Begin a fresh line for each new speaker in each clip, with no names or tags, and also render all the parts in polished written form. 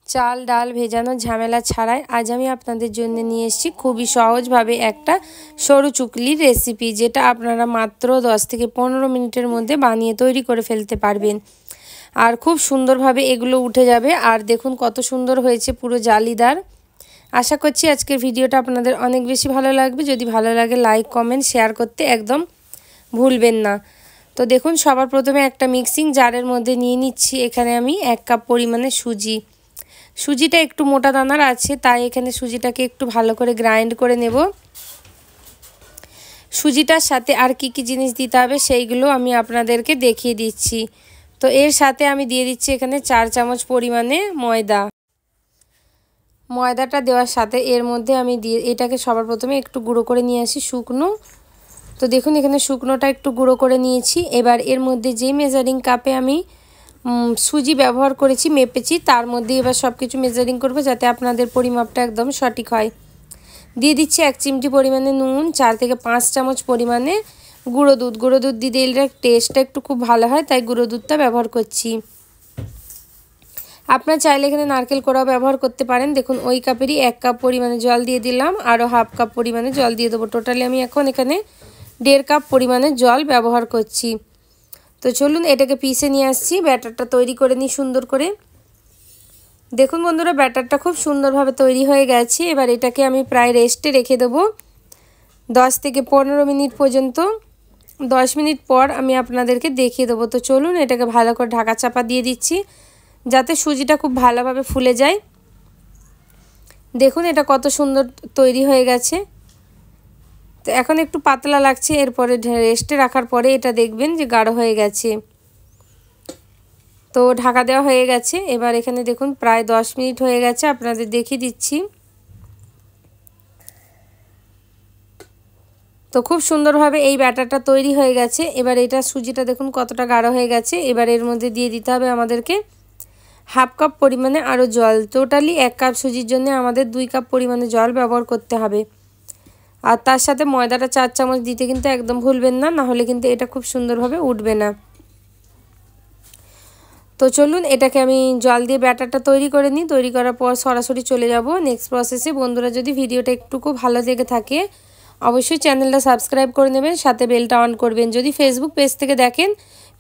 চাল ডাল ভেজানো ঝামেলা ছাড়াই আজ আমি আপনাদের জন্য নিয়ে এসেছি খুবই সহজভাবে একটা সরু চুকলির রেসিপি, যেটা আপনারা মাত্র 10 থেকে 15 মিনিটের মধ্যে বানিয়ে তৈরি করে ফেলতে পারবেন। আর খুব সুন্দরভাবে এগুলো উঠে যাবে। আর দেখুন কত সুন্দর হয়েছে, পুরো জালিদার। আশা করছি আজকের ভিডিওটা আপনাদের অনেক বেশি ভালো লাগবে। যদি ভালো লাগে লাইক কমেন্ট শেয়ার করতে একদম ভুলবেন না। তো দেখুন সবার প্রথমে একটা মিক্সিং জারের মধ্যে নিয়ে নিচ্ছি এখানে আমি 1 কাপ পরিমাণে সুজিটা একটু মোটা দানার আছে, তাই এখানে সুজিটাকে একটু ভালো করে গ্রাইন্ড করে নেব। সুজিটার সাথে আর কি কি জিনিস দিতে হবে সেইগুলো আমি আপনাদেরকে দেখিয়ে দিচ্ছি। তো এর সাথে আমি দিয়ে দিচ্ছি এখানে 4 চামচ পরিমাণে ময়দাটা দেওয়ার সাথে এর মধ্যে আমি এটাকে সবার প্রথমে একটু গুঁড়ো করে নিয়ে আসি শুকনো। তো দেখুন এখানে শুকনোটা একটু গুঁড়ো করে নিয়েছি। এবার এর মধ্যে যে মেজারিং কাপে আমি সুজি ব্যবহার করেছি মেপেছি, তার মধ্যে এবার সব কিছু মেজারিং করবো যাতে আপনাদের পরিমাপটা একদম সঠিক হয়। দিয়ে দিচ্ছি 1 চিমটি পরিমাণে নুন, 4 থেকে 5 চামচ পরিমাণে গুঁড়ো দুধ দিয়ে দিলে টেস্টটা একটু খুব ভালো হয়, তাই গুঁড়ো দুধটা ব্যবহার করছি। আপনারা চাইলে এখানে নারকেল কোড়াও ব্যবহার করতে পারেন। দেখুন ওই কাপেরই 1 কাপ পরিমাণে জল দিয়ে দিলাম, আরও হাফ কাপ পরিমাণে জল দিয়ে দেবো। টোটালি আমি এখন এখানে 1.5 কাপ পরিমাণে জল ব্যবহার করছি। তো চলুন এটাকে পিষে নিয়ে আসছি, ব্যাটারটা তৈরি করে নিই সুন্দর করে। দেখুন বন্ধুরা ব্যাটারটা খুব সুন্দরভাবে তৈরি হয়ে গেছে। এবার এটাকে আমি প্রায় রেস্টে রেখে দেবো 10 থেকে 15 মিনিট পর্যন্ত। 10 মিনিট পর আমি আপনাদেরকে দেখিয়ে দেবো। তো চলুন এটাকে ভালো করে ঢাকা চাপা দিয়ে দিচ্ছি যাতে সুজিটা খুব ভালোভাবে ফুলে যায়। দেখুন এটা কত সুন্দর তৈরি হয়ে গেছে। তো এখন একটু পাতলা লাগছে, এরপরে রেস্টে রাখার পরে এটা দেখবেন যে গাঢ় হয়ে গেছে। তো ঢাকা দেওয়া হয়ে গেছে। এবার এখানে দেখুন প্রায় 10 মিনিট হয়ে গেছে, আপনাদের দেখিয়ে দিচ্ছি। তো খুব সুন্দরভাবে এই ব্যাটারটা তৈরি হয়ে গেছে। এবার এটা সুজিটা দেখুন কতটা গাঢ় হয়ে গেছে। এবার এর মধ্যে দিয়ে দিতে হবে আমাদেরকে হাফ কাপ পরিমাণে আরও জল। টোটালি 1 কাপ সুজির জন্য আমাদের 2 কাপ পরিমাণে জল ব্যবহার করতে হবে। আর তার সাথে ময়দাটা 4 চামচ দিতে কিন্তু একদম ভুলবেন না, নাহলে কিন্তু এটা খুব সুন্দরভাবে উঠবে না। তো চলুন এটাকে আমি জল দিয়ে ব্যাটারটা তৈরি করে নিই। তৈরি করার পর সরাসরি চলে যাব নেক্সট প্রসেসে। বন্ধুরা যদি ভিডিওটা একটুকু ভালো লেগে থাকে অবশ্যই চ্যানেলটা সাবস্ক্রাইব করে নেবেন, সাথে বেলটা অন করবেন। যদি ফেসবুক পেজ থেকে দেখেন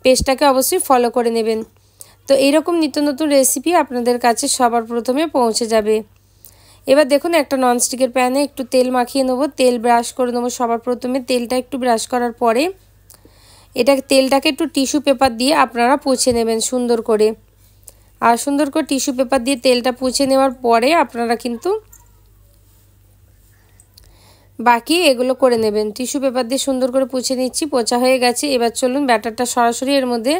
পেজটাকে অবশ্যই ফলো করে নেবেন। তো এইরকম নিত্য নতুন রেসিপি আপনাদের কাছে সবার প্রথমে পৌঁছে যাবে। এবার দেখুন একটা ননস্টিকের প্যানে একটু তেল মাখিয়ে নেব, তেল ব্রাশ করে নেব। সবার প্রথমে তেলটা একটু ব্রাশ করার পরে তেলটাকে একটু টিস্যু পেপার দিয়ে আপনারা পুছে নেবেন সুন্দর করে। আর সুন্দর করে টিস্যু পেপার দিয়ে তেলটা পুছে নেওয়ার পরে আপনারা কিন্তু বাকি এগুলো করে নেবেন। টিস্যু পেপার দিয়ে সুন্দর করে পুছে নিচ্ছি, পোছা হয়ে গেছে। এবার চলুন ব্যাটারটা সরাসরি এর মধ্যে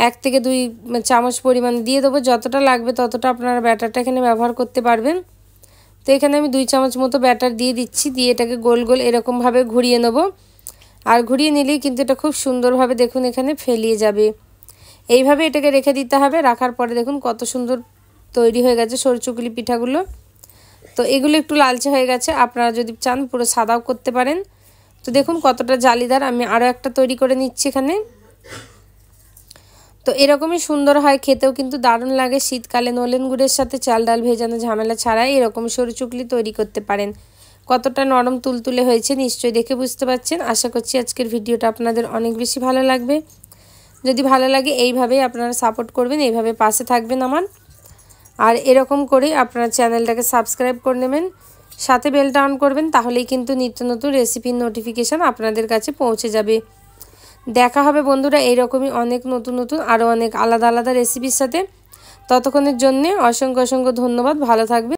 1 থেকে 2 চামচ পরিমাণ দিয়ে দেবো। যতটা লাগবে ততটা আপনারা ব্যাটারটা এখানে ব্যবহার করতে পারবেন। তো এখানে আমি 2 চামচ মতো ব্যাটার দিয়ে দিচ্ছি, দিয়ে এটাকে গোল গোল এরকমভাবে ঘুরিয়ে নেব। আর ঘুরিয়ে নিলেই কিন্তু এটা খুব সুন্দরভাবে দেখুন এখানে ফেলিয়ে যাবে। এইভাবে এটাকে রেখে দিতে হবে। রাখার পরে দেখুন কত সুন্দর তৈরি হয়ে গেছে সরু চুকলি পিঠাগুলো। তো এগুলো একটু লালচে হয়ে গেছে, আপনারা যদি চান পুরো সাদাও করতে পারেন। তো দেখুন কতটা জালিদার। আমি আরও একটা তৈরি করে নিচ্ছি এখানে। তো এরকমই সুন্দর হয়, খেতেও কিন্তু দারুণ লাগে। শীতকালে নলেন গুড়ের সাথে চাল ডাল ভেজানো ঝামেলা ছাড়াই এরকম সরু চুকলি তৈরি করতে পারেন। কতটা নরম তুলতুলে হয়েছে নিশ্চয়ই দেখে বুঝতে পারছেন। আশা করছি আজকের ভিডিওটা আপনাদের অনেক বেশি ভালো লাগবে। যদি ভালো লাগে এইভাবেই আপনারা সাপোর্ট করবেন, এইভাবে পাশে থাকবেন আমার। আর এরকম করেই আপনারা চ্যানেলটাকে সাবস্ক্রাইব করে নেবেন, সাথে বেলটা অন করবেন, তাহলেই কিন্তু নিত্য নতুন রেসিপির নোটিফিকেশান আপনাদের কাছে পৌঁছে যাবে। দেখা হবে বন্ধুরা এইরকমই অনেক নতুন আরও অনেক আলাদা রেসিপির সাথে। ততক্ষণের জন্যে অসংখ্য ধন্যবাদ। ভালো থাকবেন।